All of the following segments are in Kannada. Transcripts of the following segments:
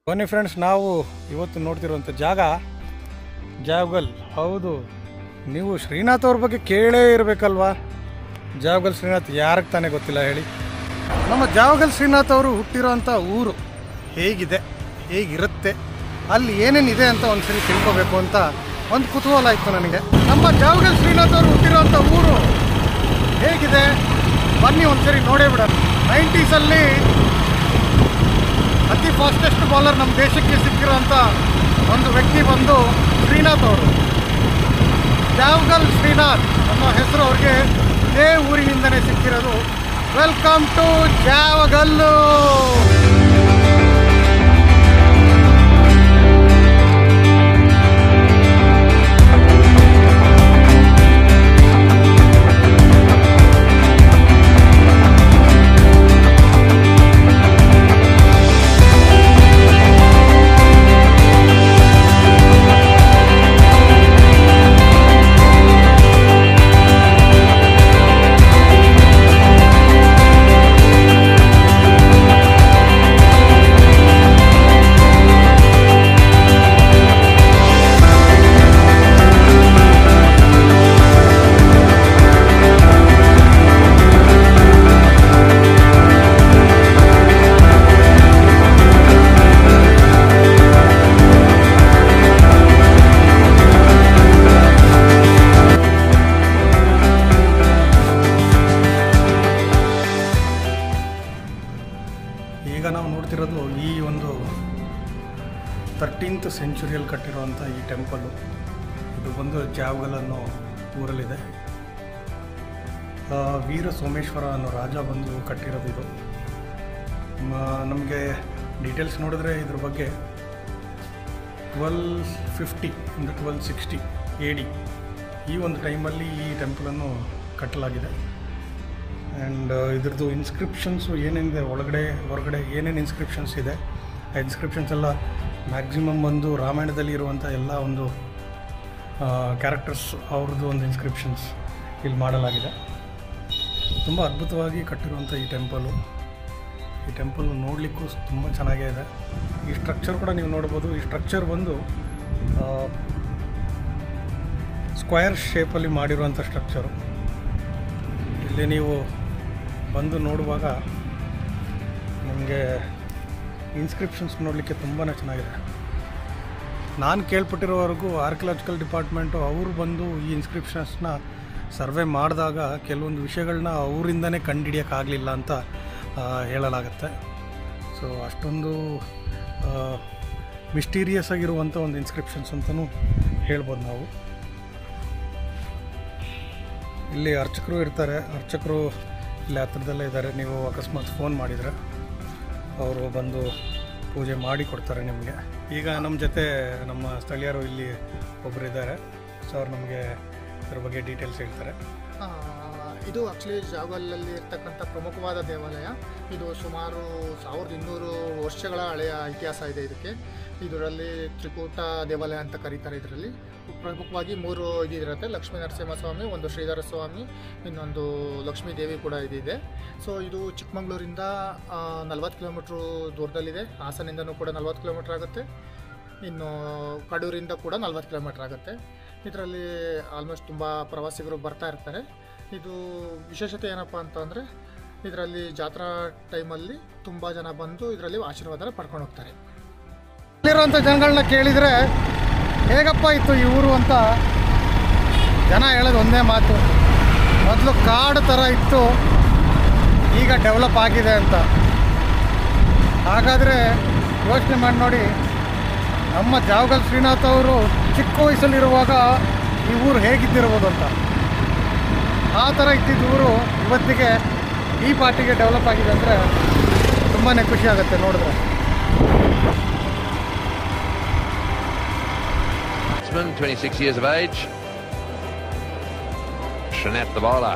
ಬನ್ನಿ ಫ್ರೆಂಡ್ಸ್, ನಾವು ಇವತ್ತು ನೋಡ್ತಿರುವಂಥ ಜಾಗ ಜಾವಗಲ್. ಹೌದು, ನೀವು ಶ್ರೀನಾಥ್ ಅವ್ರ ಬಗ್ಗೆ ಕೇಳೇ ಇರಬೇಕಲ್ವಾ. ಜಾವಗಲ್ ಶ್ರೀನಾಥ್ ಯಾರಿಗೆ ತಾನೇ ಗೊತ್ತಿಲ್ಲ ಹೇಳಿ. ನಮ್ಮ ಜಾವಗಲ್ ಶ್ರೀನಾಥ್ ಅವರು ಹುಟ್ಟಿರೋಂಥ ಊರು ಹೇಗಿದೆ, ಹೇಗಿರುತ್ತೆ, ಅಲ್ಲಿ ಏನೇನಿದೆ ಅಂತ ಒಂದ್ಸರಿ ತಿಳ್ಕೋಬೇಕು ಅಂತ ಒಂದು ಕುತೂಹಲ ಇತ್ತು ನನಗೆ. ನಮ್ಮ ಜಾವಗಲ್ ಶ್ರೀನಾಥ್ ಅವರು ಹುಟ್ಟಿರೋಂಥ ಊರು ಹೇಗಿದೆ ಬನ್ನಿ ಒಂದ್ಸರಿ ನೋಡೇ ಬಿಡೋಣ. 90s ಅತಿ ಫಾಸ್ಟೆಸ್ಟ್ ಬೌಲರ್ ನಮ್ಮ ದೇಶಕ್ಕೆ ಸಿಕ್ಕಿರೋಂಥ ಒಂದು ವ್ಯಕ್ತಿ ಬಂದು ಶ್ರೀನಾಥ್ ಅವರು. ಜಾವಗಲ್ ಶ್ರೀನಾಥ್ ಅನ್ನೋ ಹೆಸರು ಅವ್ರಿಗೆ ಇದೇ ಊರಿನಿಂದನೇ ಸಿಕ್ಕಿರೋದು. Welcome to Javagal. ಈಗ ನಾವು ನೋಡ್ತಿರೋದು ಈ ಒಂದು 13th ಸೆಂಚುರಿಯಲ್ಲಿ ಕಟ್ಟಿರುವಂಥ ಈ ಟೆಂಪಲ್ಲು. ಇದು ಬಂದು ಜಾವಗಲ್ ಅನ್ನೋ ಊರಲ್ಲಿದೆ. ವೀರ ಸೋಮೇಶ್ವರ ಅನ್ನೋ ರಾಜ ಬಂದು ಕಟ್ಟಿರೋದು ಇದು. ನಮಗೆ ಡೀಟೇಲ್ಸ್ ನೋಡಿದ್ರೆ ಇದ್ರ ಬಗ್ಗೆ 1250 ಇಂದ 1260 AD ಈ ಒಂದು ಟೈಮಲ್ಲಿ ಈ ಟೆಂಪಲನ್ನು ಕಟ್ಟಲಾಗಿದೆ. ಆ್ಯಂಡ್ ಇದ್ರದ್ದು ಇನ್ಸ್ಕ್ರಿಪ್ಷನ್ಸು ಏನೇನಿದೆ, ಒಳಗಡೆ ಹೊರಗಡೆ ಏನೇನು ಇನ್ಸ್ಕ್ರಿಪ್ಷನ್ಸ್ ಇದೆ, ಆ ಇನ್ಸ್ಕ್ರಿಪ್ಷನ್ಸ್ ಎಲ್ಲ ಮ್ಯಾಕ್ಸಿಮಮ್ ಬಂದು ರಾಮಾಯಣದಲ್ಲಿ ಇರುವಂಥ ಎಲ್ಲ ಒಂದು ಕ್ಯಾರೆಕ್ಟರ್ಸ್ ಅವ್ರದ್ದು ಒಂದು ಇನ್ಸ್ಕ್ರಿಪ್ಷನ್ಸ್ ಇಲ್ಲಿ ಮಾಡಲಾಗಿದೆ. ತುಂಬ ಅದ್ಭುತವಾಗಿ ಕಟ್ಟಿರುವಂಥ ಈ ಟೆಂಪಲ್ ನೋಡಲಿಕ್ಕೂ ತುಂಬ ಚೆನ್ನಾಗೇ ಇದೆ. ಈ ಸ್ಟ್ರಕ್ಚರ್ ಕೂಡ ನೀವು ನೋಡ್ಬೋದು. ಈ ಸ್ಟ್ರಕ್ಚರ್ ಬಂದು ಸ್ಕ್ವಯರ್ ಶೇಪಲ್ಲಿ ಮಾಡಿರುವಂಥ ಸ್ಟ್ರಕ್ಚರು. ಇಲ್ಲಿ ನೀವು ಬಂದು ನೋಡುವಾಗ ನಿಮಗೆ ಇನ್ಸ್ಕ್ರಿಪ್ಷನ್ಸ್ ನೋಡಲಿಕ್ಕೆ ತುಂಬಾ ಚೆನ್ನಾಗಿದೆ. ನಾನು ಕೇಳ್ಪಟ್ಟಿರೋವರೆಗೂ ಆರ್ಕಿಯಾಲಜಿಕಲ್ ಡಿಪಾರ್ಟ್ಮೆಂಟು ಅವರು ಬಂದು ಈ ಇನ್ಸ್ಕ್ರಿಪ್ಷನ್ಸ್ನ ಸರ್ವೆ ಮಾಡಿದಾಗ ಕೆಲವೊಂದು ವಿಷಯಗಳನ್ನ ಅವರಿಂದನೇ ಕಂಡುಹಿಡಿಯೋಕ್ಕಾಗಲಿಲ್ಲ ಅಂತ ಹೇಳಲಾಗತ್ತೆ. ಸೊ ಅಷ್ಟೊಂದು ಮಿಸ್ಟೀರಿಯಸ್ ಆಗಿರುವಂಥ ಒಂದು ಇನ್ಸ್ಕ್ರಿಪ್ಷನ್ಸ್ ಅಂತಲೂ ಹೇಳ್ಬೋದು ನಾವು. ಇಲ್ಲಿ ಅರ್ಚಕರು ಇರ್ತಾರೆ. ಅರ್ಚಕರು ಇಲ್ಲಿ ಹತ್ರದಲ್ಲೇ ಇದ್ದಾರೆ. ನೀವು ಅಕಸ್ಮಾತ್ ಫೋನ್ ಮಾಡಿದರೆ ಅವರು ಬಂದು ಪೂಜೆ ಮಾಡಿ ಕೊಡ್ತಾರೆ ನಿಮಗೆ. ಈಗ ನಮ್ಮ ಜೊತೆ ನಮ್ಮ ಸ್ಥಳೀಯರು ಇಲ್ಲಿ ಒಬ್ಬರಿದ್ದಾರೆ. ಸೊ ಅವ್ರು ನಮಗೆ ಇದ್ರ ಬಗ್ಗೆ ಡೀಟೇಲ್ಸ್ ಹೇಳ್ತಾರೆ. ಇದು ಆ್ಯಕ್ಚುಲಿ ಜಾವಗಲ್ಲಲ್ಲಿ ಇರ್ತಕ್ಕಂಥ ಪ್ರಮುಖವಾದ ದೇವಾಲಯ. ಇದು ಸುಮಾರು 1200 ವರ್ಷಗಳ ಹಳೆಯ ಇತಿಹಾಸ ಇದೆ ಇದಕ್ಕೆ. ಇದರಲ್ಲಿ ತ್ರಿಕೂಟ ದೇವಾಲಯ ಅಂತ ಕರೀತಾರೆ. ಇದರಲ್ಲಿ ಪ್ರಮುಖವಾಗಿ 3 ಇದಿರುತ್ತೆ: ಲಕ್ಷ್ಮೀ ನರಸಿಂಹಸ್ವಾಮಿ, ಒಂದು ಶ್ರೀಧರ ಸ್ವಾಮಿ, ಇನ್ನೊಂದು ಲಕ್ಷ್ಮೀ ದೇವಿ ಕೂಡ ಇದಿದೆ. ಸೊ ಇದು ಚಿಕ್ಕಮಗಳೂರಿಂದ 40 ಕಿಲೋಮೀಟ್ರ್ ದೂರದಲ್ಲಿದೆ. ಹಾಸನಿಂದನೂ ಕೂಡ 40 ಕಿಲೋಮೀಟ್ರ್ ಆಗುತ್ತೆ. ಇನ್ನು ಕಡೂರಿಂದ ಕೂಡ 40 ಕಿಲೋಮೀಟ್ರ್ ಆಗುತ್ತೆ. ಇದರಲ್ಲಿ ಆಲ್ಮೋಸ್ಟ್ ತುಂಬ ಪ್ರವಾಸಿಗರು ಬರ್ತಾ ಇರ್ತಾರೆ. ಇದು ವಿಶೇಷತೆ ಏನಪ್ಪ ಅಂತಂದರೆ ಇದರಲ್ಲಿ ಜಾತ್ರಾ ಟೈಮಲ್ಲಿ ತುಂಬ ಜನ ಬಂದು ಇದರಲ್ಲಿ ಆಶೀರ್ವಾದ ಪಡ್ಕೊಂಡು ಹೋಗ್ತಾರೆ. ಇಲ್ಲಿರುವಂಥ ಜನಗಳನ್ನ ಕೇಳಿದರೆ ಹೇಗಪ್ಪ ಇತ್ತು ಈ ಊರು ಅಂತ ಜನ ಹೇಳೋದು ಒಂದೇ ಮಾತು: ಮೊದಲು ಕಾಡು ಥರ ಇತ್ತು, ಈಗ ಡೆವಲಪ್ ಆಗಿದೆ ಅಂತ. ಹಾಗಾದರೆ ಯೋಚನೆ ಮಾಡಿ ನೋಡಿ, ನಮ್ಮ ಜಾವಗಲ್ ಶ್ರೀನಾಥ್ ಅವರು ಚಿಕ್ಕ ವಯಸ್ಸಲ್ಲಿರುವಾಗ ಈ ಊರು ಹೇಗಿದ್ದಿರ್ಬೋದು ಅಂತ. ಆ ಥರ ಇದ್ದಿದ್ದ ಊರು ಇವತ್ತಿಗೆ ಈ ಪಾರ್ಟಿಗೆ ಡೆವಲಪ್ ಆಗಿದೆ ಅಂದರೆ ತುಂಬಾ ಖುಷಿ ಆಗುತ್ತೆ ನೋಡಿದ್ರೆ. 26 years of age. Shanat the bowler.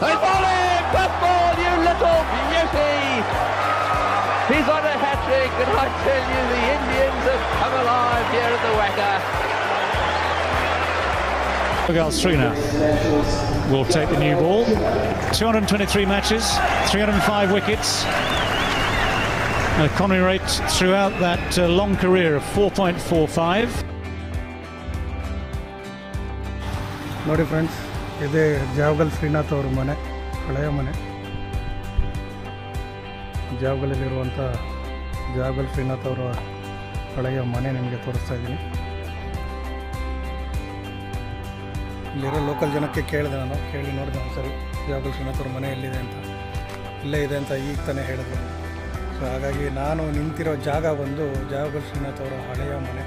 Hey, volley! Cut ball, you little beauty! He's on a hat-trick, and I tell you, the Indians have come alive here at the Wacker. Jawagal Srinath will take the new ball. 223 matches, 305 wickets. Connery rate throughout that long career of 4.45. ನೋಡಿ ಫ್ರೆಂಡ್ಸ್, ಇದೇ ಜಾವಗಲ್ ಶ್ರೀನಾಥ್ ಅವ್ರ ಮನೆ, ಹಳೆಯ ಮನೆ. ಜಾವಗಲಲ್ಲಿರುವಂಥ ಜಾವಗಲ್ ಶ್ರೀನಾಥ್ ಅವರ ಹಳೆಯ ಮನೆ ನಿಮಗೆ ತೋರಿಸ್ತಾ ಇದ್ದೀನಿ. ಇಲ್ಲಿರೋ ಲೋಕಲ್ ಜನಕ್ಕೆ ಕೇಳಿದೆ, ನಾನು ಕೇಳಿ ನೋಡಿದೆ ಒಂದ್ಸರಿ ಜಾವಗಲ್ ಶ್ರೀನಾಥ್ ಅವ್ರ ಮನೆ ಎಲ್ಲಿದೆ ಅಂತ. ಇಲ್ಲೇ ಇದೆ ಅಂತ ಈಗ ತಾನೇ ಹೇಳಿದ್ರು. ಸೊ ಹಾಗಾಗಿ ನಾನು ನಿಂತಿರೋ ಜಾಗ ಬಂದು ಜಾವಗಲ್ ಶ್ರೀನಾಥ್ ಅವರ ಹಳೆಯ ಮನೆ.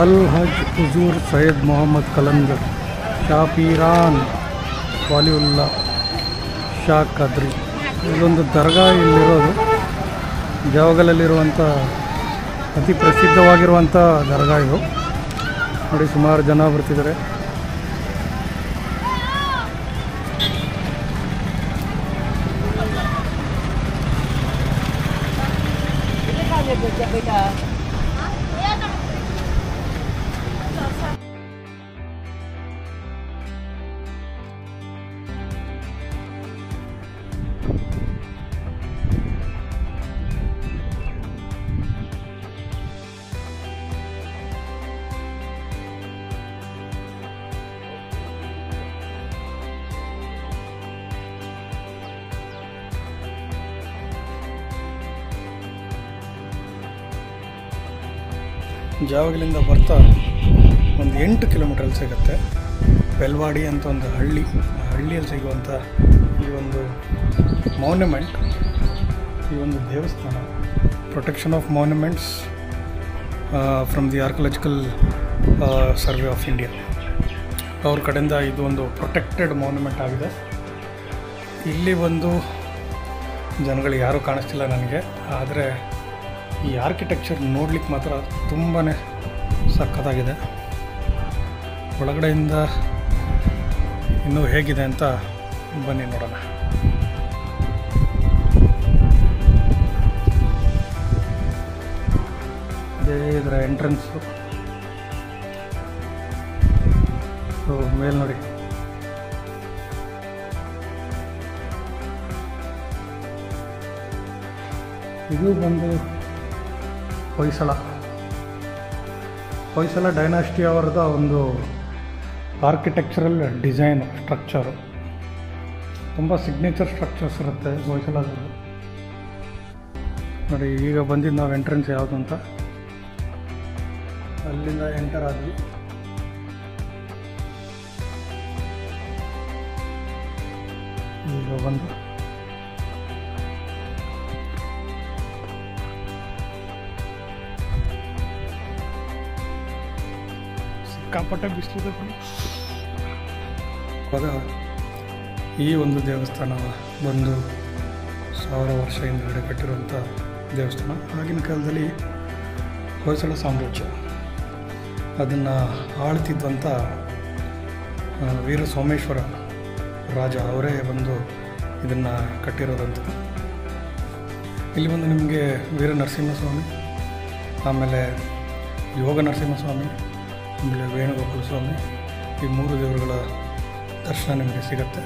ಅಲ್ ಹಜ್ ಹುಜೂರ್ ಸೈಯದ್ ಮೊಹಮ್ಮದ್ ಕಲಂದರ್ ಶಾ ಪೀರಾನ್ ವಾಲಿವುಲ್ಲಾ ಶಾ ಕದ್ರಿ, ಇದೊಂದು ದರ್ಗಾ ಇಲ್ಲಿರೋದು. ಜಾವಗಲಲ್ಲಿರುವಂಥ ಅತಿ ಪ್ರಸಿದ್ಧವಾಗಿರುವಂಥ ದರ್ಗಾ ಇದು. ನೋಡಿ, ಸುಮಾರು ಜನ ಬರ್ತಿದ್ದಾರೆ. ಜಾವಗಲಿಂದ ಬರ್ತಾ ಒಂದು 8 ಕಿಲೋಮೀಟ್ರಲ್ಲಿ ಸಿಗುತ್ತೆ ಬೆಲ್ವಾಡಿ ಅಂತ ಒಂದು ಹಳ್ಳಿ. ಆ ಹಳ್ಳಿಯಲ್ಲಿ ಸಿಗುವಂಥ ಈ ಒಂದು ಮಾನ್ಯುಮೆಂಟ್, ಈ ಒಂದು ದೇವಸ್ಥಾನ, protection of monuments from the archaeological survey of India ಅವ್ರ ಕಡೆಯಿಂದ ಇದು ಒಂದು ಪ್ರೊಟೆಕ್ಟೆಡ್ ಮಾನ್ಯುಮೆಂಟ್ ಆಗಿದೆ. ಇಲ್ಲಿ ಬಂದು ಜನಗಳು ಯಾರೂ ಕಾಣಿಸ್ತಿಲ್ಲ ನನಗೆ, ಆದರೆ ಈ ಆರ್ಕಿಟೆಕ್ಚರ್ ನೋಡ್ಲಿಕ್ಕೆ ಮಾತ್ರ ತುಂಬಾ ಸಖತ್ತಾಗಿದೆ. ಒಳಗಡೆಯಿಂದ ಇನ್ನೂ ಹೇಗಿದೆ ಅಂತ ಬನ್ನಿ ನೋಡೋಣ. ಅದೇ ಇದರ ಎಂಟ್ರೆನ್ಸು. ಸೊ ಮೇಲೆ ನೋಡಿ, ಇದು ಬಂದು ಹೊಯ್ಸಳ ಡೈನಾಸ್ಟಿ ಅವರದ ಒಂದು ಆರ್ಕಿಟೆಕ್ಚರಲ್ ಡಿಸೈನ್ ಸ್ಟ್ರಕ್ಚರು. ತುಂಬ ಸಿಗ್ನೇಚರ್ ಸ್ಟ್ರಕ್ಚರ್ಸ್ ಇರುತ್ತೆ ಹೊಯ್ಸಳದಲ್ಲಿ. ನೋಡಿ, ಈಗ ಬಂದಿದ್ದು ನಾವು ಎಂಟ್ರೆನ್ಸ್ ಯಾವುದು ಅಂತ. ಅಲ್ಲಿಂದ ಎಂಟರ್ ಆದ್ವಿ. ಈಗ ಬಂದು ಸಿಕ್ಕಾಪಟ್ಟೆ ಬಿಸಿಲಿದೆ. ಇವಾಗ ಈ ಒಂದು ದೇವಸ್ಥಾನ ಬಂದು 1000 ವರ್ಷ ಹಿಂದುಗಡೆ ಕಟ್ಟಿರುವಂಥ ದೇವಸ್ಥಾನ. ಆಗಿನ ಕಾಲದಲ್ಲಿ ಹೊಯ್ಸಳ ಸಾಮ್ರಾಜ್ಯ ಅದನ್ನು ಆಳ್ತಿದ್ದಂಥ ವೀರ ಸೋಮೇಶ್ವರ ರಾಜ ಅವರೇ ಬಂದು ಇದನ್ನು ಕಟ್ಟಿರೋದಂತ. ಇಲ್ಲಿ ಬಂದು ನಿಮಗೆ ವೀರ ನರಸಿಂಹಸ್ವಾಮಿ, ಆಮೇಲೆ ಯೋಗ ನರಸಿಂಹಸ್ವಾಮಿ, ಆಮೇಲೆ ವೇಣುಗೋಪಾಲ ಸ್ವಾಮಿ, ಈ 3 ದೇವರುಗಳ ದರ್ಶನ ನಿಮಗೆ ಸಿಗುತ್ತೆ.